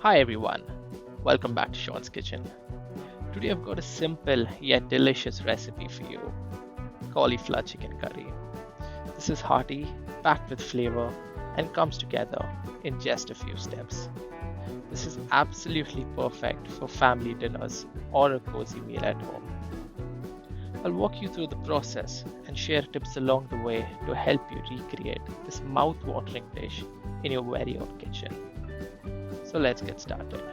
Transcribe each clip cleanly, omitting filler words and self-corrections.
Hi everyone, welcome back to Sean's Kitchen. Today I've got a simple yet delicious recipe for you, cauliflower chicken curry. This is hearty, packed with flavor, and comes together in just a few steps. This is absolutely perfect for family dinners or a cozy meal at home. I'll walk you through the process and share tips along the way to help you recreate this mouth-watering dish in your very own kitchen. So let's get started.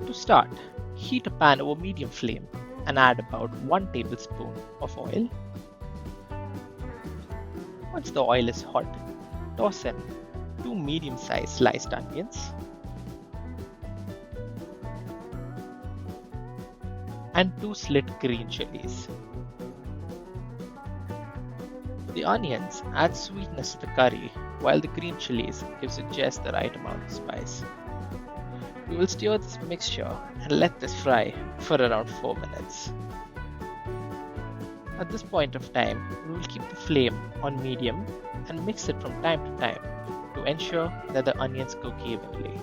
To start, heat a pan over medium flame and add about 1 tablespoon of oil. Once the oil is hot, toss in 2 medium-sized sliced onions and 2 slit green chilies. The onions add sweetness to the curry, while the green chilies gives it just the right amount of spice. We will stir this mixture and let this fry for around 4 minutes. At this point of time, we will keep the flame on medium and mix it from time to time to ensure that the onions cook evenly.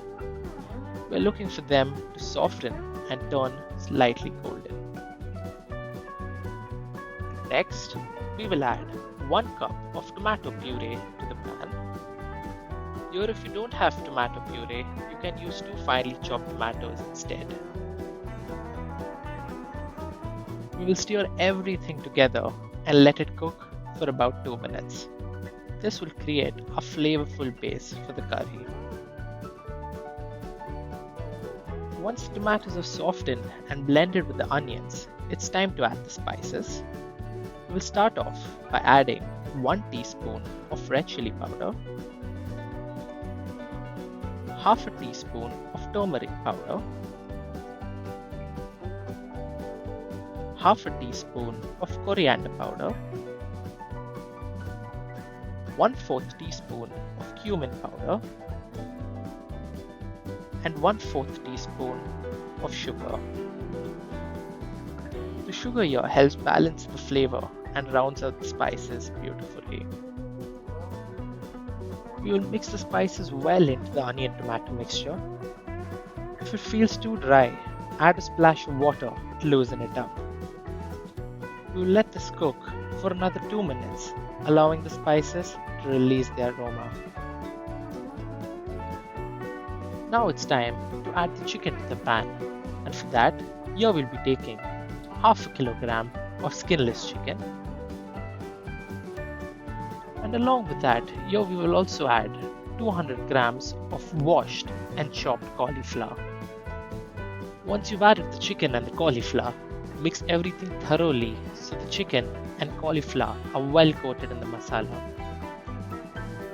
We are looking for them to soften and turn slightly golden. Next, we will add 1 cup of tomato puree to the pan. Here, if you don't have tomato puree, you can use 2 finely chopped tomatoes instead. We will stir everything together and let it cook for about 2 minutes. This will create a flavorful base for the curry. Once the tomatoes are softened and blended with the onions, it's time to add the spices. We will start off by adding 1 teaspoon of red chili powder, half a teaspoon of turmeric powder, half a teaspoon of coriander powder, 1/4 teaspoon of cumin powder, and 1/4 teaspoon of sugar. The sugar here helps balance the flavor and rounds out the spices beautifully. We will mix the spices well into the onion tomato mixture. If it feels too dry, add a splash of water to loosen it up. We will let this cook for another 2 minutes, allowing the spices to release their aroma. Now it's time to add the chicken to the pan, and for that, here we'll be taking half a kilogram of skinless chicken. And along with that, here we will also add 200 grams of washed and chopped cauliflower. Once you've added the chicken and the cauliflower, mix everything thoroughly so the chicken and cauliflower are well coated in the masala.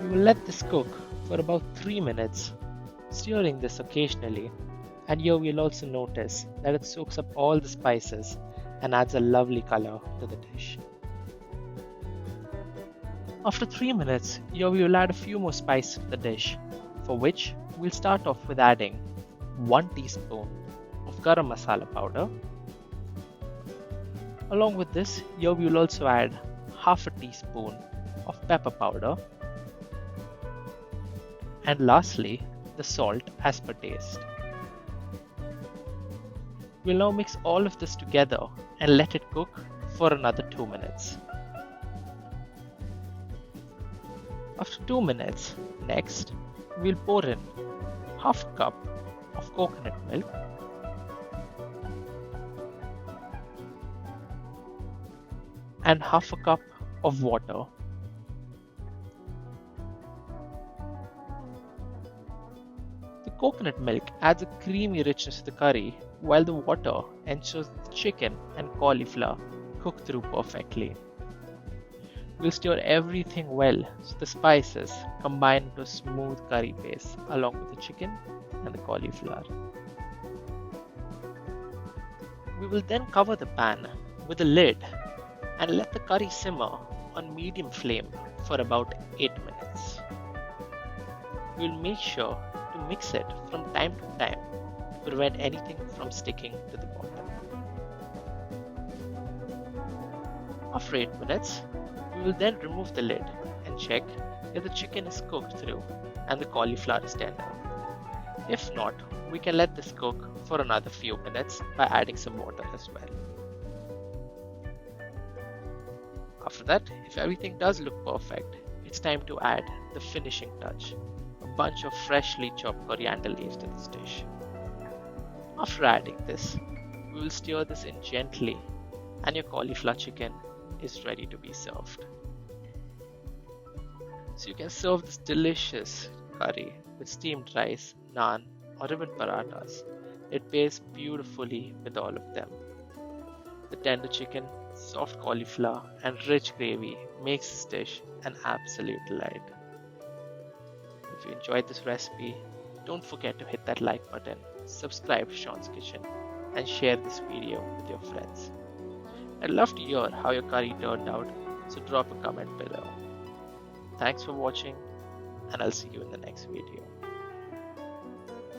We will let this cook for about 3 minutes, stirring this occasionally, and here we'll also notice that it soaks up all the spices and adds a lovely color to the dish. After 3 minutes, here we will add a few more spices to the dish, for which we'll start off with adding 1 teaspoon of garam masala powder. Along with this, here we will also add half a teaspoon of pepper powder, and lastly, the salt as per taste. We'll now mix all of this together and let it cook for another 2 minutes. After 2 minutes, next, we'll pour in half a cup of coconut milk, and half a cup of water. The coconut milk adds a creamy richness to the curry, while the water ensures that the chicken and cauliflower cook through perfectly. We'll stir everything well so the spices combine into a smooth curry base along with the chicken and the cauliflower. We will then cover the pan with a lid and let the curry simmer on medium flame for about 8 minutes. We will make sure to mix it from time to time to prevent anything from sticking to the bottom. After 8 minutes, we will then remove the lid and check if the chicken is cooked through and the cauliflower is tender. If not, we can let this cook for another few minutes by adding some water as well. After that, if everything does look perfect, it's time to add the finishing touch, a bunch of freshly chopped coriander leaves to this dish. After adding this, we will stir this in gently and your cauliflower chicken is ready to be served. So you can serve this delicious curry with steamed rice, naan or even parathas. It pairs beautifully with all of them. The tender chicken, soft cauliflower and rich gravy makes this dish an absolute delight. If you enjoyed this recipe, don't forget to hit that like button, subscribe to Sean's Kitchen and share this video with your friends. I'd love to hear how your curry turned out, so drop a comment below. Thanks for watching and I'll see you in the next video.